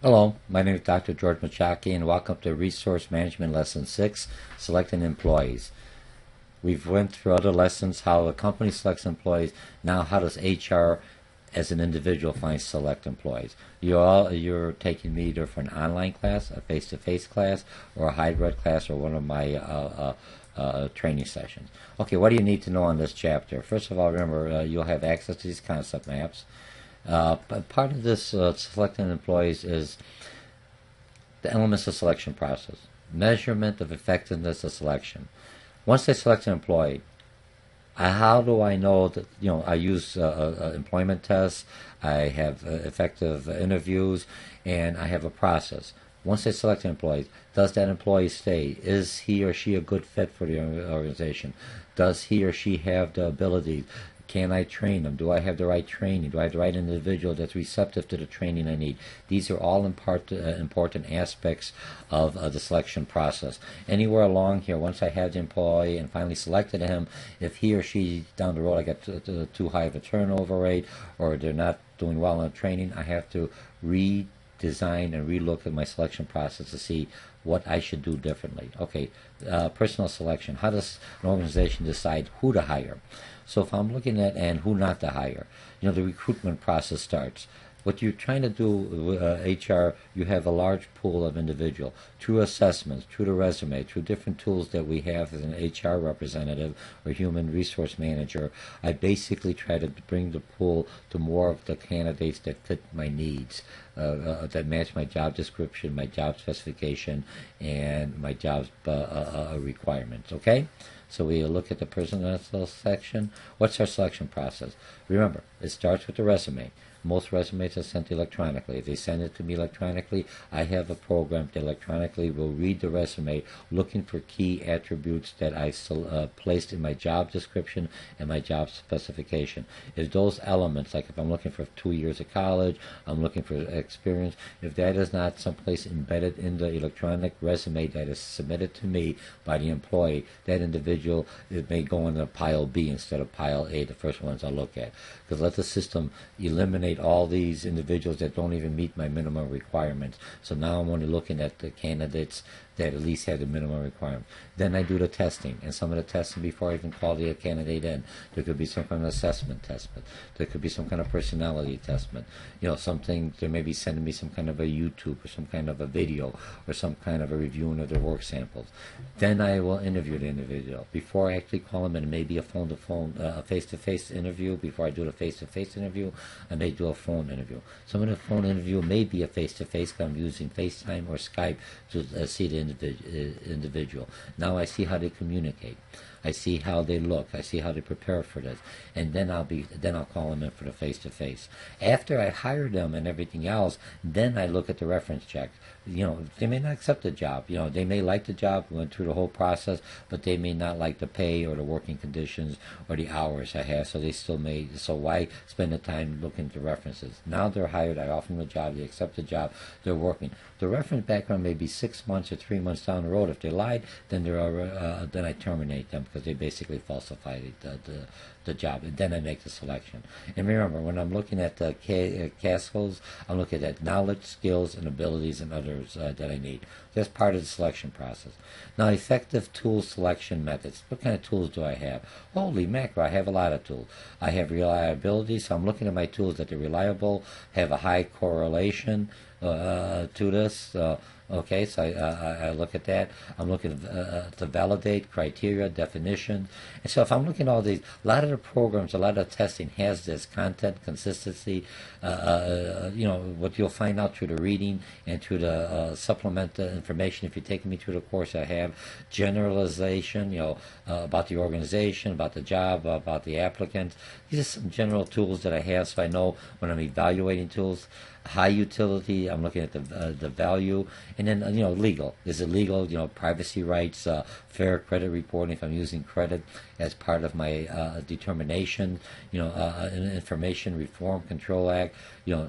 Hello, my name is Dr. George Mochocki, and welcome to Resource Management Lesson 6, Selecting Employees. We've went through other lessons, how a company selects employees. Now, how does HR as an individual select employees? You're taking me either for an online class, a face-to-face class, or a hybrid class, or one of my training sessions. Okay, what do you need to know on this chapter? First of all, remember, you'll have access to these concept maps. But part of this selecting employees is the elements of selection process, measurement of effectiveness of selection. Once they select an employee, how do I know that, I use employment tests, I have effective interviews, and I have a process. Once they select an employee, does that employee stay? Is he or she a good fit for the organization? Does he or she have the ability? Can I train them? Do I have the right training? Do I have the right individual that's receptive to the training I need? These are all important aspects of the selection process. Anywhere along here, once I have the employee and finally selected him, if he or she down the road I get too high of a turnover rate, or they're not doing well in training, I have to redesign and relook at my selection process to see what I should do differently. Okay, personal selection. How does an organization decide who to hire? So if I'm looking at and who not to hire, the recruitment process starts. What you're trying to do with HR, you have a large pool of individual. Through assessments, through the resume, through different tools that we have as an HR representative or human resource manager, I basically try to bring the pool to more of the candidates that fit my needs, that match my job description, my job specification, and my job requirements, okay? So we look at the personal section. What's our selection process? Remember, it starts with the resume. Most resumes are sent electronically. If they send it to me electronically, I have a program that electronically will read the resume, looking for key attributes that I placed in my job description and my job specification. If those elements, like if I'm looking for 2 years of college, I'm looking for experience, if that is not someplace embedded in the electronic resume that is submitted to me by the employee, that individual, it may go into pile B instead of pile A, the first ones I'll look at. Because let the system eliminate all these individuals that don't even meet my minimum requirements. So now I'm only looking at the candidates that at least have the minimum requirement. Then I do the testing, and some of the testing before I even call the candidate in. There could be some kind of assessment test, but there could be some kind of personality testament. Something, they may be sending me some kind of a YouTube or some kind of a video or some kind of a reviewing of their work samples. Then I will interview the individual. Before I actually call them in, maybe a phone-to-phone, a face-to-face interview. Before I do the face-to-face interview, I may do a phone interview. Some of the phone interview may be a face-to-face because I'm using FaceTime or Skype to see the individual. Now I see how they communicate. I see how they look. I see how they prepare for this, and then I'll call them in for the face-to-face. After I hire them and everything else, then I look at the reference checks. They may not accept the job. They may like the job, went through the whole process, but they may not like the pay or the working conditions or the hours I have. So they still may. So why spend the time looking at the references? Now they're hired. I offer them the job. They accept the job. They're working. The reference background may be 6 months or 3 months down the road. If they lied, then then I terminate them because they basically falsified the job, and then I make the selection. And remember, when I'm looking at the CASCOs, I'm looking at knowledge, skills, and abilities and others that I need. That's part of the selection process. Now, effective tool selection methods. What kind of tools do I have? Holy mackerel, I have a lot of tools. I have reliability, so I'm looking at my tools that are reliable, have a high correlation to this. Okay, so I look at that. I'm looking to validate criteria, definitions. And so if I'm looking at all these, a lot of the programs, a lot of testing has this content, consistency, what you'll find out through the reading and through the supplement information. If you're taking me through the course I have, generalization, about the organization, about the job, about the applicants. These are some general tools that I have so I know when I'm evaluating tools. High utility, I'm looking at the value, and then legal. Is it legal? Privacy rights, fair credit reporting. If I'm using credit as part of my determination, Information Reform Control Act.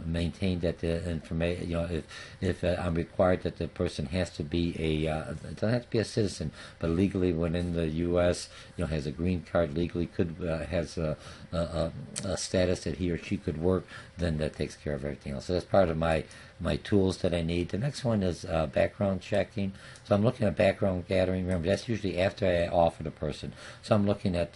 Maintain that the information. If I'm required that the person has to be it doesn't have to be a citizen, but legally within the U.S. Has a green card, legally has a status that he or she could work, then that takes care of everything else. So that's part of my my tools that I need. The next one is background checking. So I'm looking at background gathering. Remember, that's usually after I offer the person. So I'm looking at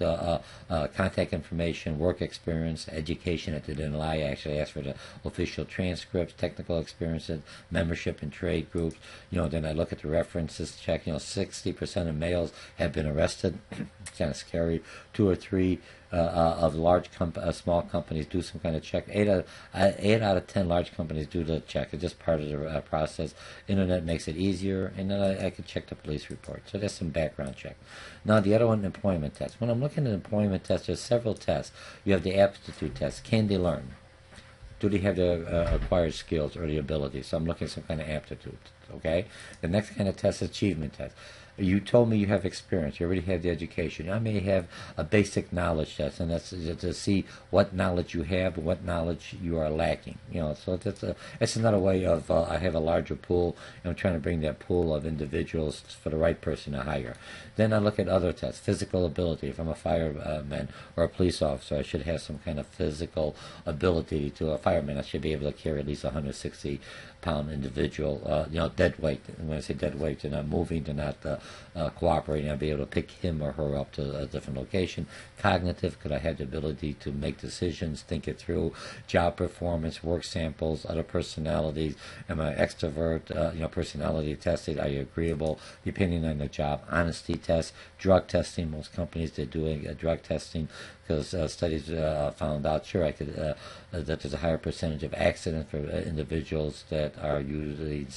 contact information, work experience, education. If they didn't lie, I actually ask for the official transcripts, technical experiences, membership in trade groups. Then I look at the references, check. 60% of males have been arrested. It's kind of scary. 2 or 3 of small companies do some kind of check. 8 out of 10 large companies do the check. It's just part of the process. Internet makes it easier, and then I can check the police report. So that's some background check. Now the other one, employment test. When I'm looking at employment tests, there's several tests. You have the aptitude test. Can they learn? Do they have the acquired skills or the ability? So I'm looking at some kind of aptitude. Okay. The next kind of test is achievement test. You told me you have experience. You already have the education. I may have a basic knowledge test, and that's to see what knowledge you have and what knowledge you are lacking. So that's another way of I have a larger pool, and I'm trying to bring that pool of individuals for the right person to hire. Then I look at other tests, physical ability. If I'm a fireman or a police officer, I should have some kind of physical ability. To a fireman, I should be able to carry at least 160-pound individual, dead weight. And when I say dead weight, they're not moving, they're not cooperating. I'll be able to pick him or her up to a different location. Cognitive, could I have the ability to make decisions, think it through? Job performance, work samples, other personalities. Am I extrovert? Personality tested. Are you agreeable? Depending on the job. Honesty test, drug testing. Most companies, they're doing drug testing because studies found out, sure, that there's a higher percentage of accidents for individuals that are using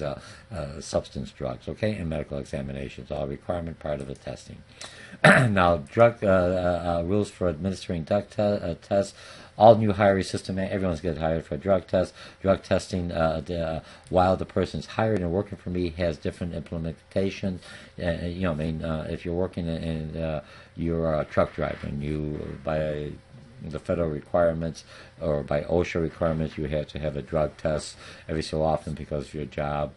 substance drugs, okay, and medical examinations, all requirement part of the testing. Now, drug rules for administering drug tests. All new hiree system, everyone's getting hired for a drug test. Drug testing, while the person's hired and working for me, has different implementations. If you're working and you're a truck driver and you, by the federal requirements or by OSHA requirements, you have to have a drug test every so often because your job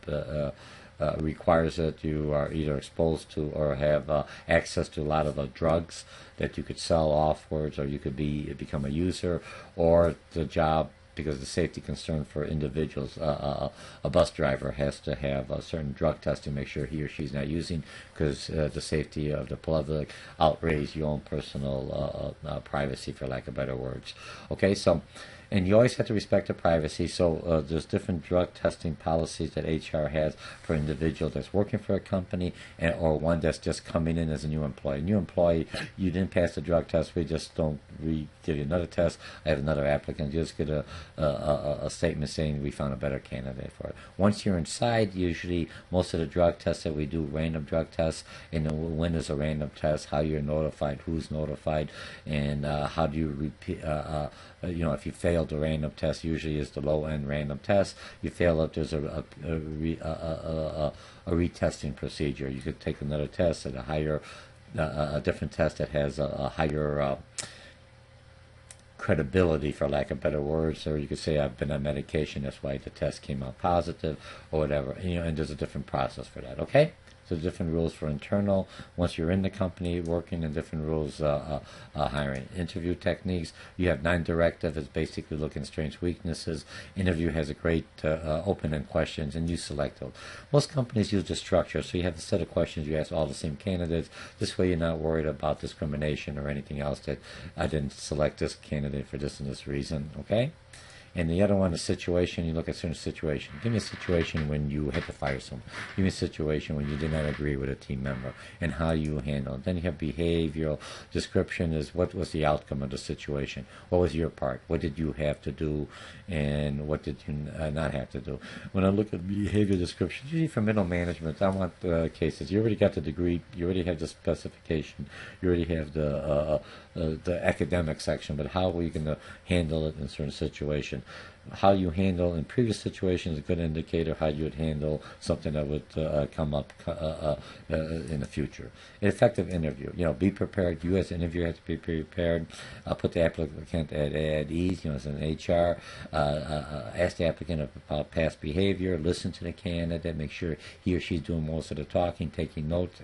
requires it. You are either exposed to or have access to a lot of drugs that you could sell offwards, or you could become a user, or the job, because of the safety concern for individuals, a bus driver has to have a certain drug test to make sure he or she's not using, because the safety of the public outweighs your own personal privacy, for lack of better words. Okay, so, and you always have to respect the privacy, so there's different drug testing policies that HR has for an individual that's working for a company or one that's just coming in as a new employee. New employee, you didn't pass the drug test, we give you another test, I have another applicant, you just get a statement saying we found a better candidate for it. Once you're inside, usually most of the drug tests that we do, random drug tests, and when is a random test, how you're notified, who's notified, and how do you repeat, if you failed the random test, usually is the low-end random test. You fail it, there's a retesting procedure. You could take another test at a different test that has a higher credibility, for lack of better words, or you could say I've been on medication, that's why the test came out positive, or whatever. And there's a different process for that. Okay. So different rules for internal, once you're in the company working, and different rules hiring. Interview techniques, you have non-directive, is basically looking at strengths, weaknesses. Interview has a great open-end questions, and you select those. Most companies use the structure, so you have a set of questions, you ask all the same candidates. This way you're not worried about discrimination or anything else, that I didn't select this candidate for this and this reason, okay? And the other one is situation. You look at certain situation. Give me a situation when you had to fire someone. Give me a situation when you did not agree with a team member and how you handle it. Then you have behavioral description, is what was the outcome of the situation? What was your part? What did you have to do, and what did you not have to do? When I look at behavior description, usually for middle management, I want cases. You already got the degree. You already have the specification. You already have the academic section, but how are you going to handle it in a certain situation? How you handle in previous situations is a good indicator how you would handle something that would come up in the future. An effective interview, be prepared. You as an interviewer have to be prepared. Put the applicant at ease, as an HR. Ask the applicant about past behavior. Listen to the candidate. Make sure he or she's doing most of the talking, taking notes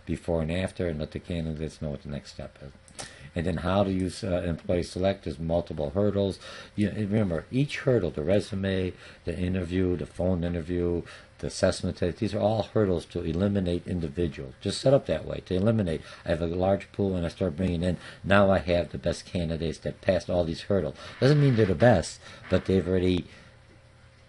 before and after, and let the candidates know what the next step is. And then how do you employee select? There's multiple hurdles. Remember, each hurdle, the resume, the interview, the phone interview, the assessment test, these are all hurdles to eliminate individuals. Just set up that way, to eliminate. I have a large pool and I start bringing in, now I have the best candidates that passed all these hurdles. Doesn't mean they're the best, but they've already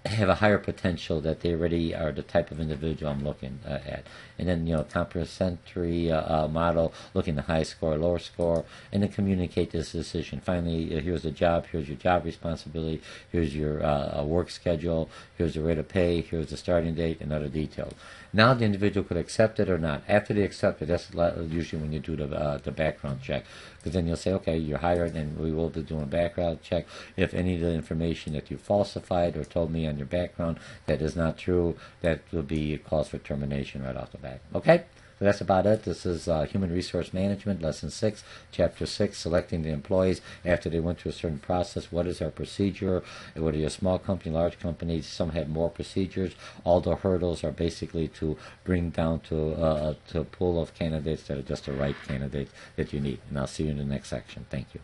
have a higher potential, that they already are the type of individual I'm looking at. And then, complementary model, looking at the high score, lower score, and then communicate this decision. Finally, here's the job, here's your job responsibility, here's your work schedule, here's the rate of pay, here's the starting date, and other details. Now the individual could accept it or not. After they accept it, that's usually when you do the background check. Because then you'll say, okay, you're hired, and we will be doing a background check. If any of the information that you falsified or told me on your background that is not true, that will be a cause for termination right off the bat. Okay? So that's about it. This is Human Resource Management, Lesson 6, Chapter 6, Selecting the Employees after they went through a certain process. What is our procedure? Whether you're a small company, large company, some have more procedures. All the hurdles are basically to bring down to a pool of candidates that are just the right candidates that you need. And I'll see you in the next section. Thank you.